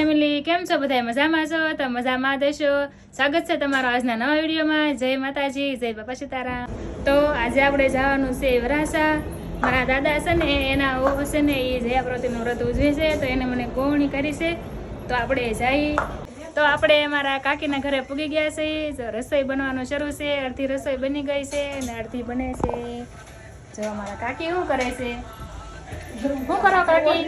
Family કેમ છો? બધા મજામાં છો? તો મજામાં દેશો. સ્વાગત છે તમારો આજના નવા વિડીયોમાં. જય માતાજી, જય બાપા સીતારામ. તો આજે આપણે જવાનું છે વરાસા. મારા દાદા છે ને એના ઓ છે ને એ જયા પ્રતિનું વ્રત ઉજવે છે, તો એને મને ગોવણી કરી છે. તો આપણે જઈ તો આપણે અમારા કાકીના ઘરે પૂગી ગયા છે. તો રસોઈ બનવાનું શરૂ છે. અડધી રસોઈ બની ગઈ છે અને અડધી બને છે. જો અમારા કાકી શું કરે છે? શું કરો કાકી?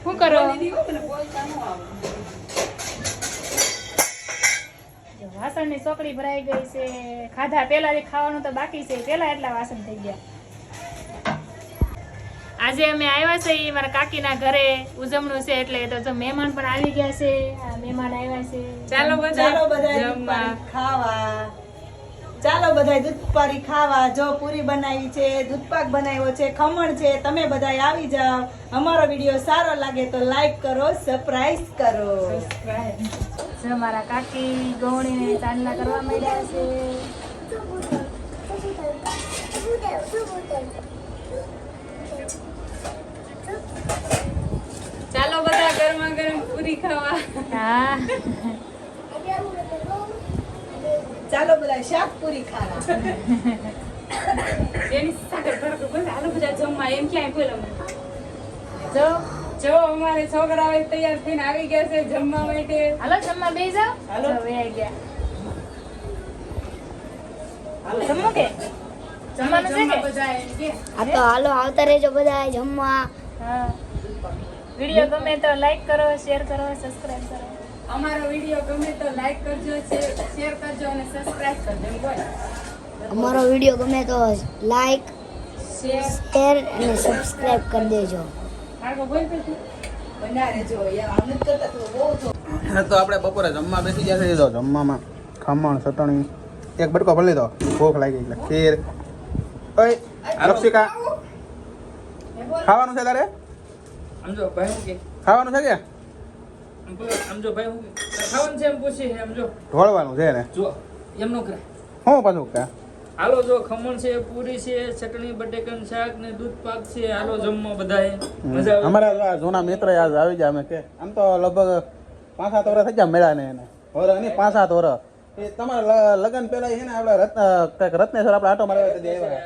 શું કરો? વાસણની ચોકડી ભરાઈ ગઈ છે. ખાધા પેલા ખાવાનું તો બાકી છે, પેલા એટલા વાસણ થઈ ગયા. આજે અમે આવ્યા છે મારા કાકીના ઘરે ઉજવણું છે, એટલે તો જો મહેમાન પણ આવી ગયા છે. આ મહેમાન આવ્યા છે. ચાલો બધા જમવા ખાવા. ચાલો બધા દૂધપારી ખાવા. જો પૂરી બનાવી છે, દૂધપાક બનાવ્યો છે, ખમણ છે. તમે બધા આવી જાઓ. અમારો વિડીયો સારો લાગે તો લાઈક કરો, સબસ્ક્રાઇબ કરો. જો મારા કાકી ગૌણીને ચાંદલા કરવા માંડ્યા છે. ચાલો બધા ગરમા ગરમ પૂરી ખાવા. હા, ચાલો બધા શાક પૂરી ખાવા. એની સાથે ભરતું બોલ હાલો બધા જમવા એમ ક્યાંય બોલો. જો જો અમારે છોકરાઓ તૈયાર થઈને આવી ગયા છે જમવા માટે. હાલો જમવા બેસી જાઓ. હાલો. જો વેઈ ગયા. જમવું કે જમવાનું છે જમવા કે? બધા એમ કે આ તો હાલો આવતા રહેજો બધા જમવા. હા. વિડીયો ગમે તો લાઈક કરો, શેર કરો, સબસ્ક્રાઇબ કરો. અમારો વિડીયો ગમે તો લાઈક કરજો, શેર કરજો અને સબસ્ક્રાઇબ કરજો. એમ બોલ. અમારો વિડીયો ગમે તો લાઈક શેર શેર અને સબસ્ક્રાઇબ કરી દેજો. આગળ બોલ પછી. બનારે જો યાર આમ નથી કરતા તો બહુ જો. તો આપણે બપોરે જમવા બેસી ગયા છે. તો જમવામાં ખમણ ચટણી એક બટકો ભરી લીધો. ભૂખ લાગી એટલે ખીર. ઓય લક્ષિકા ખાવાનું છે તારે? સમજો ભાઈ હું કે ખાવાનું છે કે સમજો ભાઈ હું કે ખાવાનું છે એમ પૂછી સમજો ઢોળવાનું છે ને? જો એમ નો કરે શું પાછું કે હાલો જો ખમણ છે, પૂરી છે, ચટણી, બટેકાનું શાક ને દૂધ પાક છે. હાલો જમવા બધાએ મજા આવે. અમારા આ જૂના મિત્ર આજ આવી જાય. અમે કે આમ તો લગભગ 5-7 વર્ષ થઈ ગયા મેળા ને એને વર્ષ નહીં 5-7 વર્ષ. એ તમારા લગ્ન પેલા છે ને આપણે રત્નેશ્વર આપણે આટો મારવા તે આવ્યા.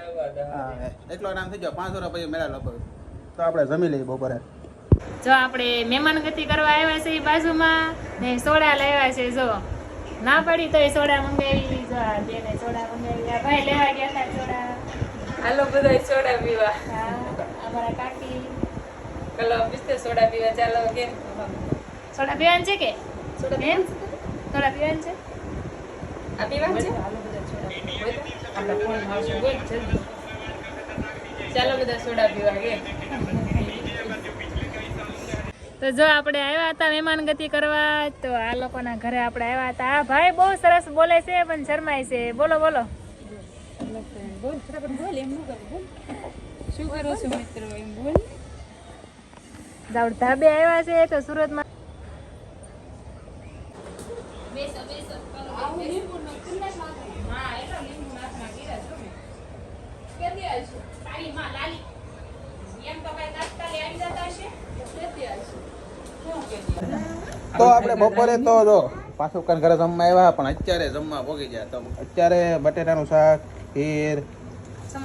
હા એટલો નામ થઈ ગયો 5 વર્ષ પછી મેળા લગભગ. તો આપણે જમી લઈએ બપોરે. જો આપણે મહેમાન ગતિ કરવા આવ્યા છે બાજુમાં ને સોડા લાવ્યા છે. જો ના પડી તો એ સોડા મંગાવી. જો આ બેને સોડા મંગાવી. આ ભાઈ લેવા ગયા હતા સોડા. હાલો બધા સોડા પીવા. હા, અમારા કાકી કલો પીસ્તે સોડા પીવા. ચાલો કે સોડા પીવાનું છે કે? બેન સોડા પીવાનું છે? આ પીવાનું છે. હાલો બધા સોડા પીવા. આપણા ફોન આવશે બોલ જલ્દી. ચાલો બધા સોડા પીવા કે તો જો આપણે આવ્યા હતા મહેમાન ગતિ કરવા. તો આ લોકોના ઘરે આપણે આવ્યા હતા. આ ભાઈ બહુ સરસ બોલે છે પણ શરમાય છે. બોલો બોલો. બોલ ફટાફટ બોલ. એમ નું કર બોલ. શું કરો છો મિત્રો? એમ બોલ. જાવ ધાબે આવ્યા છે તો સુરતમાં. તો આપણે બપોરે તો જો પાછું કાન ઘરે જમવા આવ્યા પણ અત્યારે જમવા પોગી ગયા. તો અત્યારે બટેટાનું શાક, ખીર,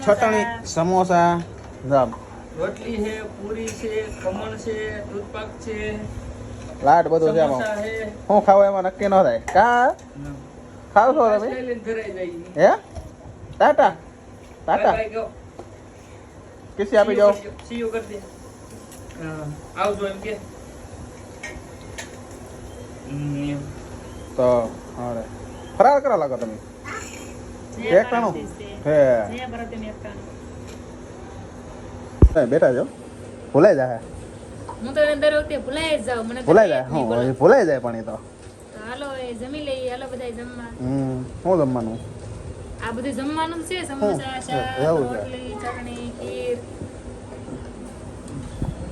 ચટણી, સમોસા, રોટલી છે, પૂરી છે, ખમણ છે, દૂધ પાક છે, લાડ બધું છે. સમોસા આમાં છે. શું ખાવ એમાં નક્કી ન થાય. કા ખાવ છો તમે? લઈને ઘરે જઈએ. હે ટાટા ટાટા બાય ગો. કિસી આપી જાઓ. સીયુ કરી દે. આવજો એમ કે એમ. તો અરે ફરાર કરવા લાગો તમે. એકટાણું હે બેઠા છો ભૂલાઈ જાય. હું તો દર વખતે ભૂલાઈ જ જાઉં. મને તો ભૂલાઈ જાય. યાદ નહીં બોલો. હું ભૂલાઈ જાય પણ એ તો. તો હાલો એ જમી લઈએ. હાલો બધા જમવા. શું જમવાનું? આ બધું જમવાનું જ છે. સમોસા, શાક, એવું છે. રોટલી, ચટણી, ખીર.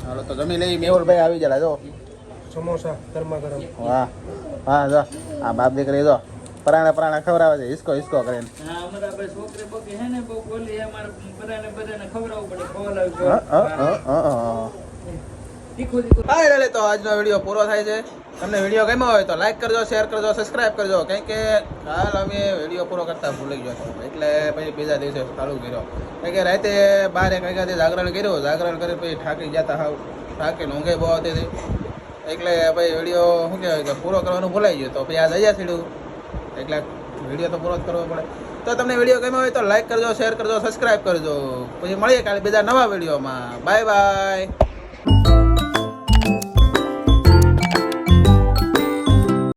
હાલો તો જમી લઈ. મેહુલભાઈ આવી જાય જો. સમોસા ગરમા ગરમ. વાહ વાહ જો આ બાપ દીકરી જો પરાણા ખવડાવે છે હિસકો કરીને. હા અમારા ભાઈ છોકરી બોકી હે ને બહુ બોલી અમારે બધાને ખવડાવવું પડે તીખું ફાઇનલી તો આજનો વિડીયો પૂરો થાય છે. તમને વિડીયો ગમ્યો હોય તો લાઈક કરજો, શેર કરજો, સબસ્ક્રાઇબ કરજો. કારણ કે કાલ અમે વિડીયો પૂરો કરતા ભૂલી ગયો હતો એટલે પછી બીજા દિવસે ચાલુ કર્યો. કારણ કે રાતે 12 વાગ્યાથી જાગરણ કર્યું. જાગરણ કરી પછી થાકી જતા હાવ થાકીને ઊંઘે બહુ આવતી હતી એટલે પછી વિડીયો શું કહેવાય કે પૂરો કરવાનું ભૂલાઈ ગયો. તો પછી આ જઈએ સીડું એટલે વિડીયો તો પૂરો જ કરવો પડે. તો તમને વિડીયો ગમ્યો હોય તો લાઈક કરજો, શેર કરજો, સબસ્ક્રાઇબ કરજો. પછી મળીએ કાલે બીજા નવા વિડીયોમાં. Bye bye.